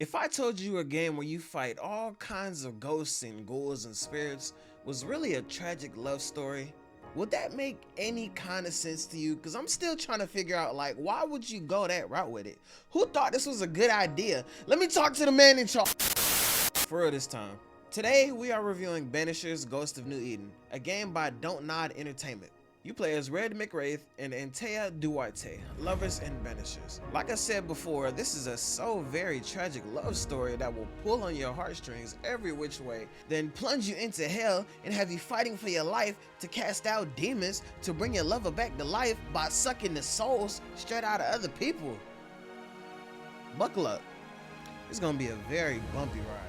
If I told you a game where you fight all kinds of ghosts and ghouls and spirits was really a tragic love story, would that make any kind of sense to you? Because I'm still trying to figure out, like, why would you go that route with it? Who thought this was a good idea? Let me talk to the man in charge for real this time. Today, we are reviewing Banishers Ghost of New Eden, a game by Don't Nod Entertainment. You play as Red McWraith and Antea Duarte, lovers and banishers. Like I said before, this is a so very tragic love story that will pull on your heartstrings every which way, then plunge you into hell and have you fighting for your life to cast out demons to bring your lover back to life by sucking the souls straight out of other people. Buckle up. It's gonna be a very bumpy ride.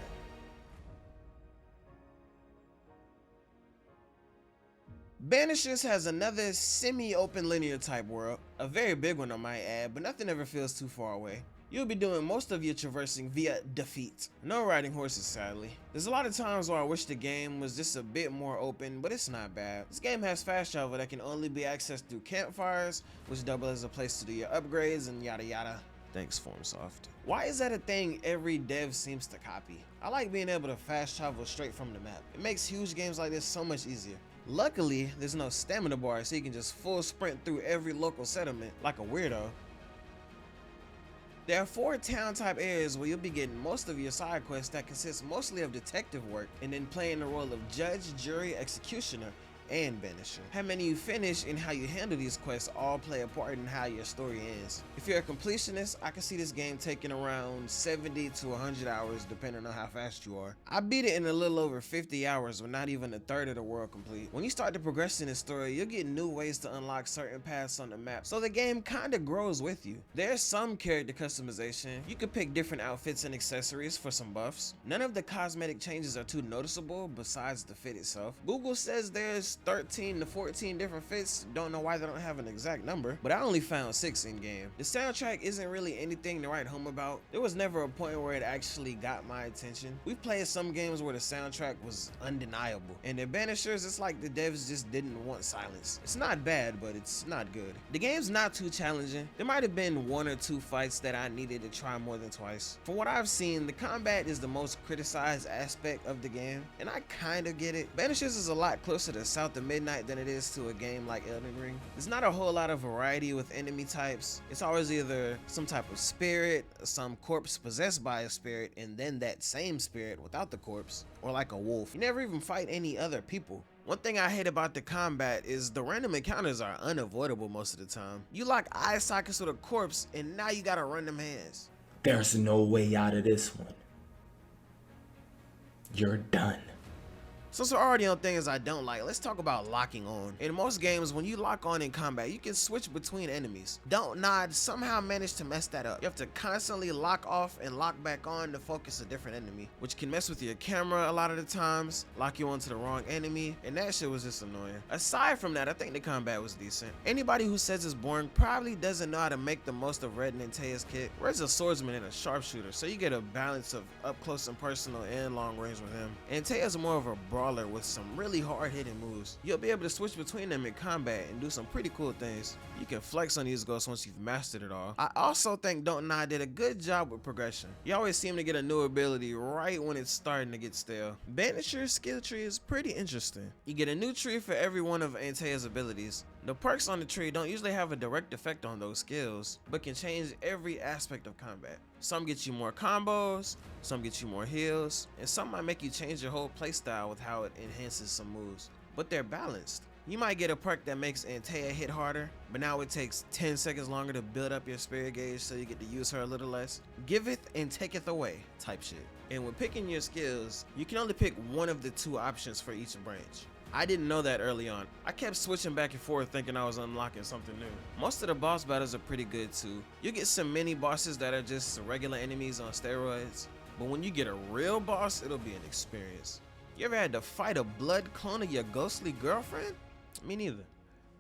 Banishers has another semi-open linear type world, a very big one I might add, but nothing ever feels too far away. You'll be doing most of your traversing via defeat. No riding horses, sadly. There's a lot of times where I wish the game was just a bit more open, but it's not bad. This game has fast travel that can only be accessed through campfires, which double as a place to do your upgrades and yada yada. Thanks, FormSoft. Why is that a thing every dev seems to copy? I like being able to fast travel straight from the map. It makes huge games like this so much easier. Luckily, there's no stamina bar, so you can just full sprint through every local settlement like a weirdo. There are 4 town type areas where you'll be getting most of your side quests that consist mostly of detective work and then playing the role of judge, jury, executioner, and banisher. How many you finish and how you handle these quests all play a part in how your story ends. If you're a completionist, I can see this game taking around 70 to 100 hours depending on how fast you are. I beat it in a little over 50 hours with not even a third of the world complete. When you start to progress in the story, you'll get new ways to unlock certain paths on the map, so the game kinda grows with you. There's some character customization. You can pick different outfits and accessories for some buffs. None of the cosmetic changes are too noticeable besides the fit itself. Google says there's 13 to 14 different fits. Don't know why they don't have an exact number, but I only found 6 in game. The soundtrack isn't really anything to write home about. There was never a point where it actually got my attention. We've played some games where the soundtrack was undeniable, and in Banishers it's like the devs just didn't want silence. It's not bad, but it's not good. The game's not too challenging. There might have been 1 or 2 fights that I needed to try more than twice. From what I've seen, the combat is the most criticized aspect of the game, and I kinda get it. Banishers is a lot closer to South of Midnight than it is to a game like Elden Ring. There's not a whole lot of variety with enemy types. It's always either some type of spirit, some corpse possessed by a spirit, and then that same spirit without the corpse, or like a wolf. You never even fight any other people. One thing I hate about the combat is the random encounters are unavoidable most of the time. You lock eye sockets with a corpse and now you gotta run them hands. There's no way out of this one. You're done. Since we're already on things I don't like, let's talk about locking on. In most games, when you lock on in combat, you can switch between enemies. Don't Nod somehow managed to mess that up. You have to constantly lock off and lock back on to focus a different enemy, which can mess with your camera a lot of the times, lock you onto the wrong enemy, and that shit was just annoying. Aside from that, I think the combat was decent. Anybody who says it's boring probably doesn't know how to make the most of Red and Antea's kit. Red's a swordsman and a sharpshooter, so you get a balance of up close and personal and long range with him. Antea's more of a brawler with some really hard-hitting moves. You'll be able to switch between them in combat and do some pretty cool things. You can flex on these ghosts once you've mastered it all. I also think Don't Nod did a good job with progression. You always seem to get a new ability right when it's starting to get stale. Banisher's skill tree is pretty interesting. You get a new tree for every one of Antea's abilities. The perks on the tree don't usually have a direct effect on those skills, but can change every aspect of combat. Some get you more combos, some get you more heals, and some might make you change your whole playstyle with how it enhances some moves. But they're balanced. You might get a perk that makes Antea hit harder, but now it takes 10 seconds longer to build up your spirit gauge so you get to use her a little less. Giveth and taketh away type shit. And when picking your skills, you can only pick one of the 2 options for each branch. I didn't know that early on. I kept switching back and forth thinking I was unlocking something new. Most of the boss battles are pretty good too. You get some mini bosses that are just regular enemies on steroids, but when you get a real boss, it'll be an experience. You ever had to fight a blood clone of your ghostly girlfriend? Me neither,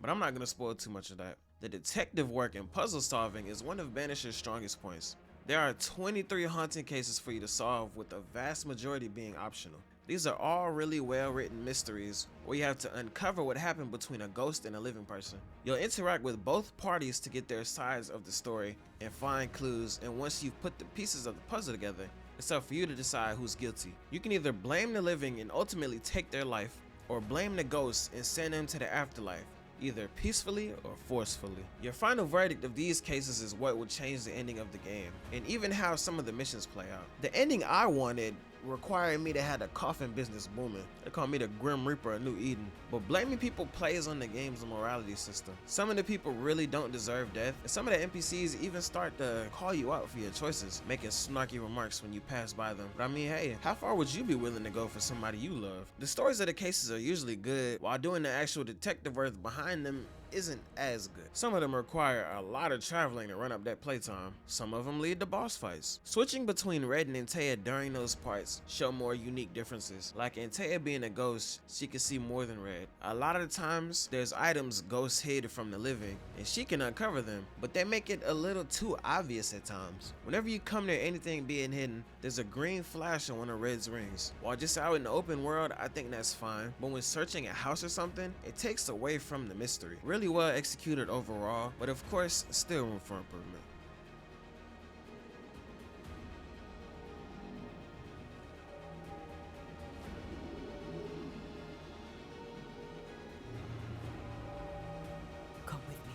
but I'm not gonna spoil too much of that. The detective work and puzzle solving is one of Banisher's strongest points. There are 23 haunting cases for you to solve, with the vast majority being optional. These are all really well written mysteries where you have to uncover what happened between a ghost and a living person. You'll interact with both parties to get their sides of the story and find clues, and once you've put the pieces of the puzzle together, it's up for you to decide who's guilty. You can either blame the living and ultimately take their life, or blame the ghosts and send them to the afterlife, either peacefully or forcefully. Your final verdict of these cases is what will change the ending of the game, and even how some of the missions play out. The ending I wanted required me to have the coffin business booming. They call me the Grim Reaper of New Eden. But blaming people plays on the game's morality system. Some of the people really don't deserve death, and some of the NPCs even start to call you out for your choices, making snarky remarks when you pass by them. But I mean, hey, how far would you be willing to go for somebody you love? The stories of the cases are usually good, while doing the actual detective work behind them isn't as good. Some of them require a lot of traveling to run up that playtime. Some of them lead to boss fights. Switching between Red and Antea during those parts show more unique differences. Like Antea being a ghost, she can see more than Red. A lot of the times, there's items ghosts hid from the living, and she can uncover them, but they make it a little too obvious at times. Whenever you come near anything being hidden, there's a green flash on one of Red's rings. While just out in the open world, I think that's fine, but when searching a house or something, it takes away from the mystery. Really well executed overall, but of course, still room for improvement. Come with me.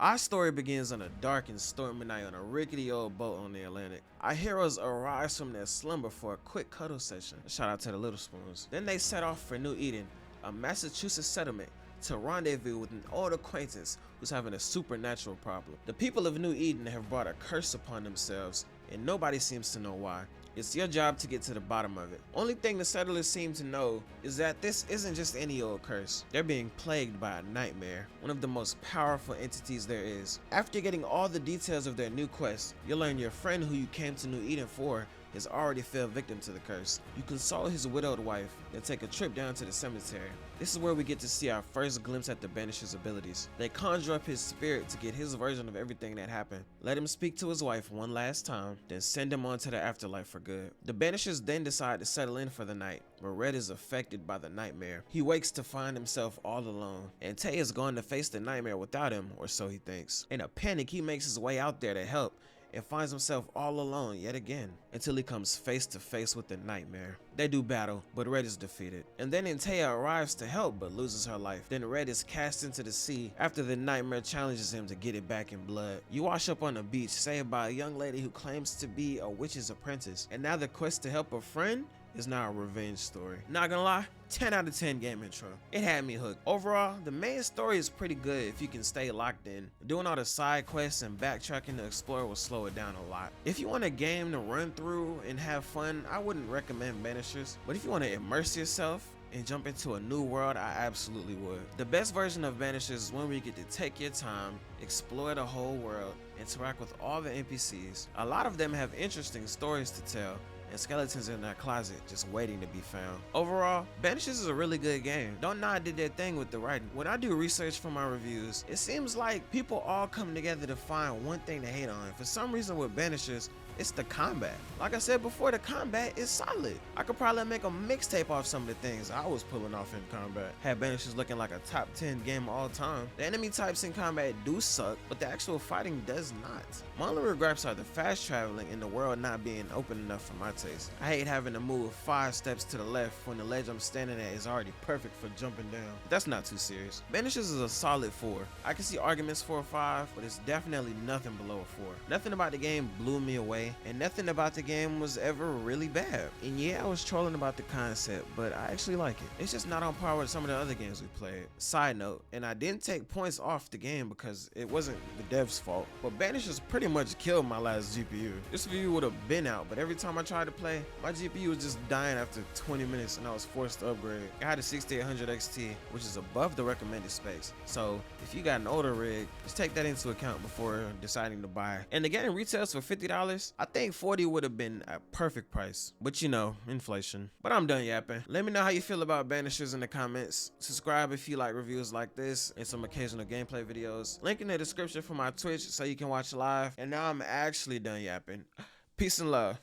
Our story begins on a dark and stormy night on a rickety old boat on the Atlantic. Our heroes arise from their slumber for a quick cuddle session. Shout out to the Little Spoons. Then they set off for New Eden, a Massachusetts settlement, to rendezvous with an old acquaintance who's having a supernatural problem. The people of New Eden have brought a curse upon themselves, and nobody seems to know why. It's your job to get to the bottom of it. Only thing the settlers seem to know is that this isn't just any old curse. They're being plagued by a nightmare, one of the most powerful entities there is. After getting all the details of their new quest, you'll learn your friend who you came to New Eden for has already fell victim to the curse. You console his widowed wife, then take a trip down to the cemetery. This is where we get to see our first glimpse at the Banishers' abilities. They conjure up his spirit to get his version of everything that happened. Let him speak to his wife one last time, then send him on to the afterlife for good. The Banishers then decide to settle in for the night, where Red is affected by the nightmare. He wakes to find himself all alone, and Tay is going to face the nightmare without him, or so he thinks. In a panic, he makes his way out there to help, and finds himself all alone yet again, until he comes face to face with the nightmare. They do battle, but Red is defeated. And then Antea arrives to help, but loses her life. Then Red is cast into the sea after the nightmare challenges him to get it back in blood. You wash up on a beach saved by a young lady who claims to be a witch's apprentice, and now the quest to help a friend is now a revenge story. Not gonna lie, 10 out of 10 game intro. It had me hooked. Overall, the main story is pretty good if you can stay locked in. Doing all the side quests and backtracking to explore will slow it down a lot. If you want a game to run through and have fun, I wouldn't recommend Banishers, but if you want to immerse yourself and jump into a new world, I absolutely would. The best version of Banishers is when we get to take your time, explore the whole world, interact with all the NPCs. A lot of them have interesting stories to tell, and skeletons in their closet just waiting to be found. Overall, Banishers is a really good game. Don't know I did their thing with the writing. When I do research for my reviews, it seems like people all come together to find one thing to hate on. For some reason with Banishers, it's the combat. Like I said before, the combat is solid. I could probably make a mixtape off some of the things I was pulling off in combat. Had Banishers looking like a top 10 game of all time. The enemy types in combat do suck, but the actual fighting does not. My only regrets are the fast traveling and the world not being open enough for my taste. I hate having to move 5 steps to the left when the ledge I'm standing at is already perfect for jumping down. But that's not too serious. Banishers is a solid 4. I can see arguments for a 5, but it's definitely nothing below a 4. Nothing about the game blew me away, and nothing about the game was ever really bad. And yeah, I was trolling about the concept, but I actually like it. It's just not on par with some of the other games we played. Side note, and I didn't take points off the game because it wasn't the devs' fault, but Banishers pretty much killed my last GPU. This review would have been out, but every time I tried to to play, my GPU was just dying after 20 minutes and I was forced to upgrade. I had a 6800 XT, which is above the recommended specs. So if you got an older rig, just take that into account before deciding to buy. And the game retails for $50. I think 40 would have been a perfect price, but you know, inflation. But I'm done yapping. Let me know how you feel about Banishers in the comments. Subscribe if you like reviews like this and some occasional gameplay videos. Link in the description for my Twitch so you can watch live. And now I'm actually done yapping. Peace and love.